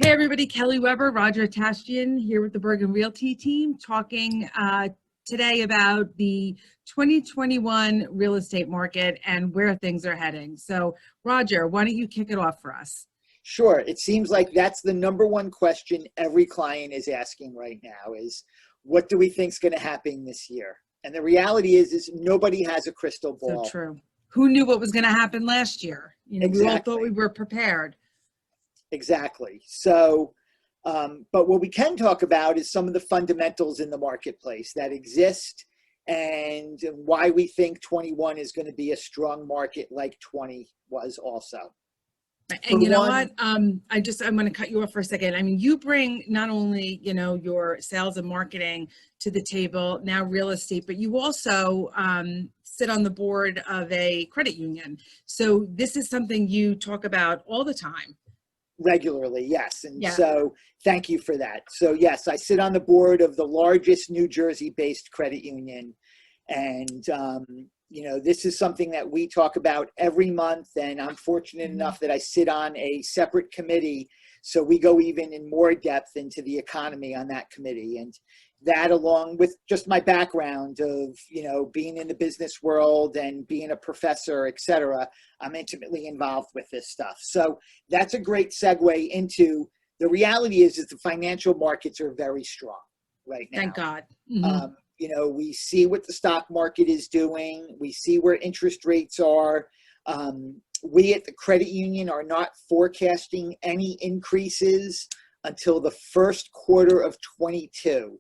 Hey everybody, Kelly Weber, Roger Tashjian here with the Bergen Realty team talking today about the 2021 real estate market and where things are heading. So Roger, why don't you kick it off for us? Sure. It seems like that's the number one question every client is asking right now is, what do we think is going to happen this year? And the reality is nobody has a crystal So ball. true. Who knew what was going to happen last year? We all thought we were prepared. Exactly. So, but what we can talk about is some of the fundamentals in the marketplace that exist and why we think 21 is going to be a strong market like 20 was also. And you know what? I'm going to cut you off for a second. I mean, you bring not only, your sales and marketing to the table, now real estate, but you also sit on the board of a credit union. So this is something you talk about all the time. Regularly, yes. And yeah. So thank you for that. So yes, I sit on the board of the largest New Jersey-based credit union. And, this is something that we talk about every month. And I'm fortunate enough that I sit on a separate committee. So we go even in more depth into the economy on that committee. And that, along with just my background of, being in the business world and being a professor, et cetera, I'm intimately involved with this stuff. So that's a great segue into the reality is the financial markets are very strong right now. Thank God. We see what the stock market is doing. We see where interest rates are. We at the credit union are not forecasting any increases until the first quarter of 22.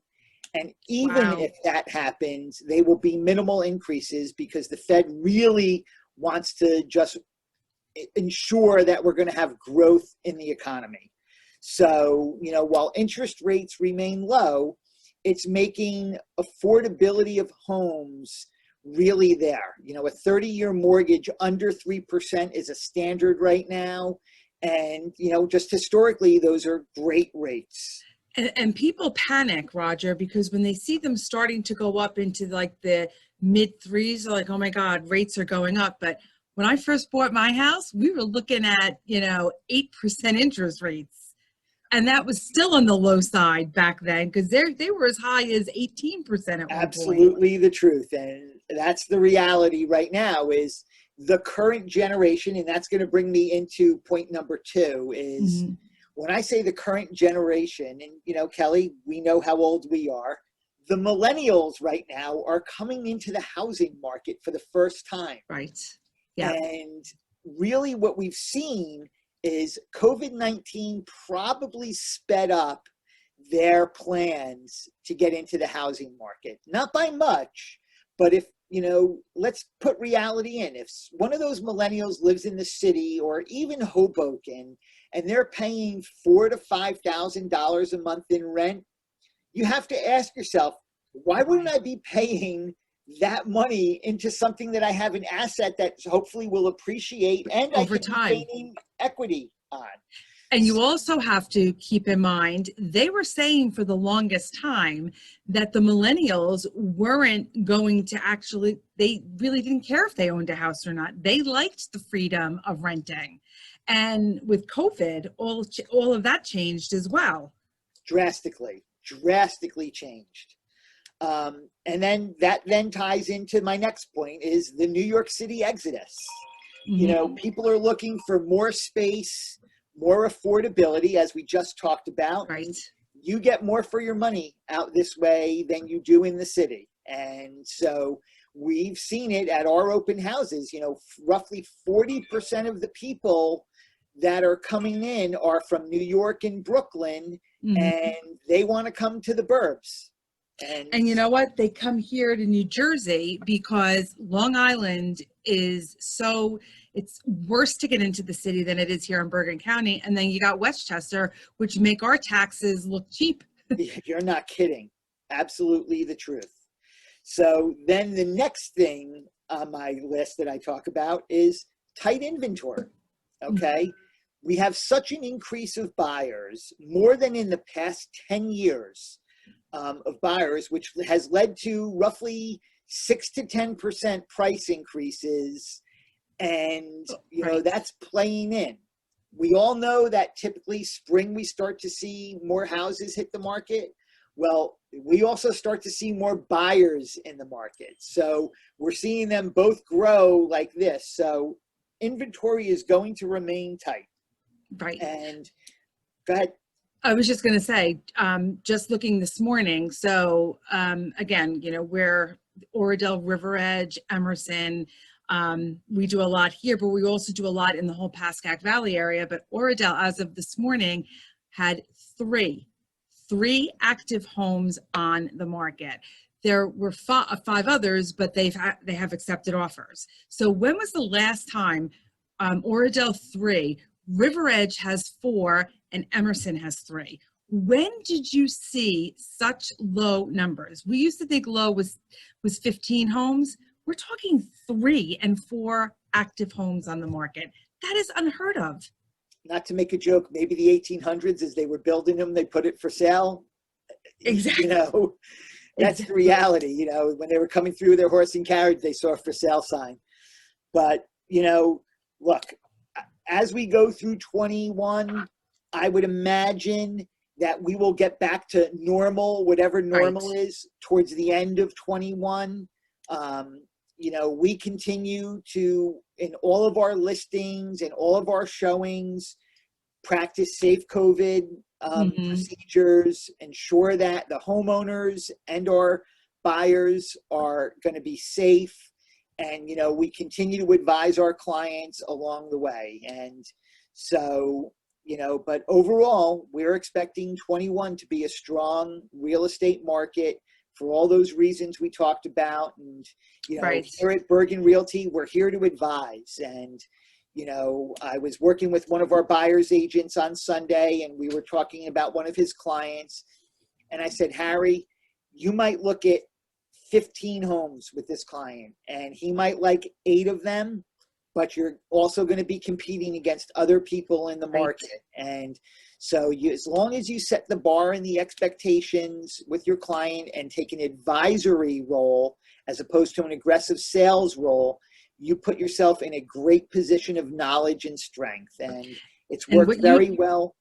And even if that happens, they will be minimal increases because the Fed really wants to just ensure that we're going to have growth in the economy. So, while interest rates remain low, it's making affordability of homes really there. A 30-year mortgage under 3% is a standard right now. And, just historically, those are great rates. And people panic, Roger, because when they see them starting to go up into like the mid threes, they're like, oh my God, rates are going up. But when I first bought my house, we were looking at, 8% interest rates. And that was still on the low side back then because they were as high as 18% at one point. Absolutely the truth. And that's the reality right now is the current generation, and that's going to bring me into point number 2 is when I say the current generation, and Kelly, we know how old we are, the millennials right now are coming into the housing market for the first time. Right. Yeah. And really what we've seen is COVID-19 probably sped up their plans to get into the housing market. Not by much, but if, let's put reality in. If one of those millennials lives in the city or even Hoboken and they're paying $4,000 to $5,000 a month in rent, you have to ask yourself, why wouldn't I be paying that money into something that I have an asset that hopefully will appreciate and over I time be gaining equity on. And you also have to keep in mind, they were saying for the longest time that the millennials weren't going to they really didn't care if they owned a house or not. They liked the freedom of renting. And with COVID, all of that changed as well. Drastically changed. And then that ties into my next point is the New York City exodus. People are looking for more space, more affordability, as we just talked about. Right. You get more for your money out this way than you do in the city. And so we've seen it at our open houses. Roughly 40% of the people that are coming in are from New York and Brooklyn, and they want to come to the burbs. And you know what? They come here to New Jersey because Long Island is it's worse to get into the city than it is here in Bergen County. And then you got Westchester, which make our taxes look cheap. You're not kidding. Absolutely the truth. So then the next thing on my list that I talk about is tight inventory. Okay. We have such an increase of buyers, more than in the past 10 years. Of buyers, which has led to roughly 6 to 10% price increases. And, that's playing in. we all know that typically spring we start to see more houses hit the market. Well, we also start to see more buyers in the market. So we're seeing them both grow like this. So inventory is going to remain tight. Right. And go ahead. I was just going to say, just looking this morning. So again, we're Oradell, River Edge, Emerson. We do a lot here, but we also do a lot in the whole Pascack Valley area. But Oradell, as of this morning, had three active homes on the market. There were five others, but they have accepted offers. So when was the last time Oradell 3, River Edge has 4, and Emerson has 3? When did you see such low numbers? We used to think low was 15 homes. We're talking 3 and 4 active homes on the market. That is unheard of. Not to make a joke, maybe the 1800s, as they were building them, they put it for sale. Exactly. That's the reality. When they were coming through their horse and carriage, they saw a for sale sign. But, look, as we go through 21, I would imagine that we will get back to normal, whatever normal is, towards the end of 21. We continue to, in all of our listings and all of our showings, practice safe COVID procedures, ensure that the homeowners and our buyers are going to be safe. And, we continue to advise our clients along the way. And so, but overall, we're expecting 21 to be a strong real estate market for all those reasons we talked about. And, here at Bergen Realty, we're here to advise. And, I was working with one of our buyer's agents on Sunday, and we were talking about one of his clients. And I said, Harry, you might look at 15 homes with this client, and he might like 8 of them, but you're also going to be competing against other people in the market. And so as long as you set the bar and the expectations with your client and take an advisory role as opposed to an aggressive sales role, you put yourself in a great position of knowledge and strength. And it's worked very well.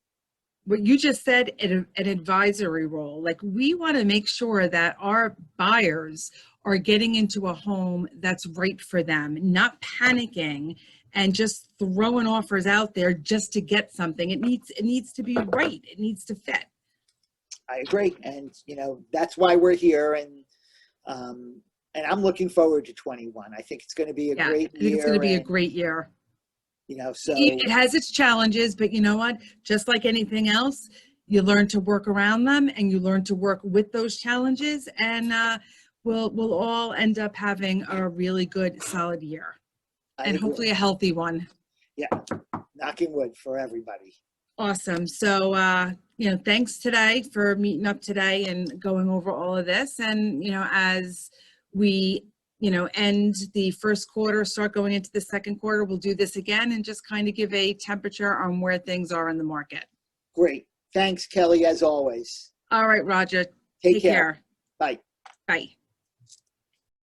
What you just said, an advisory role, like we want to make sure that our buyers are getting into a home that's right for them, not panicking and just throwing offers out there just to get something. It needs to be right. It needs to fit. I agree. And, that's why we're here. And I'm looking forward to 21. I think it's going to be a great year. I think it's going to be a great year. So it has its challenges, but you know what? Just like anything else, you learn to work around them and you learn to work with those challenges, and we'll all end up having a really good, solid year, and hopefully a healthy one. Yeah, knocking wood for everybody. Awesome. So, thanks today for meeting up today and going over all of this. And, as we end the first quarter, start going into the second quarter, we'll do this again and just kind of give a temperature on where things are in the market. Great. Thanks, Kelly, as always. All right, Roger. Take care. Bye. Bye.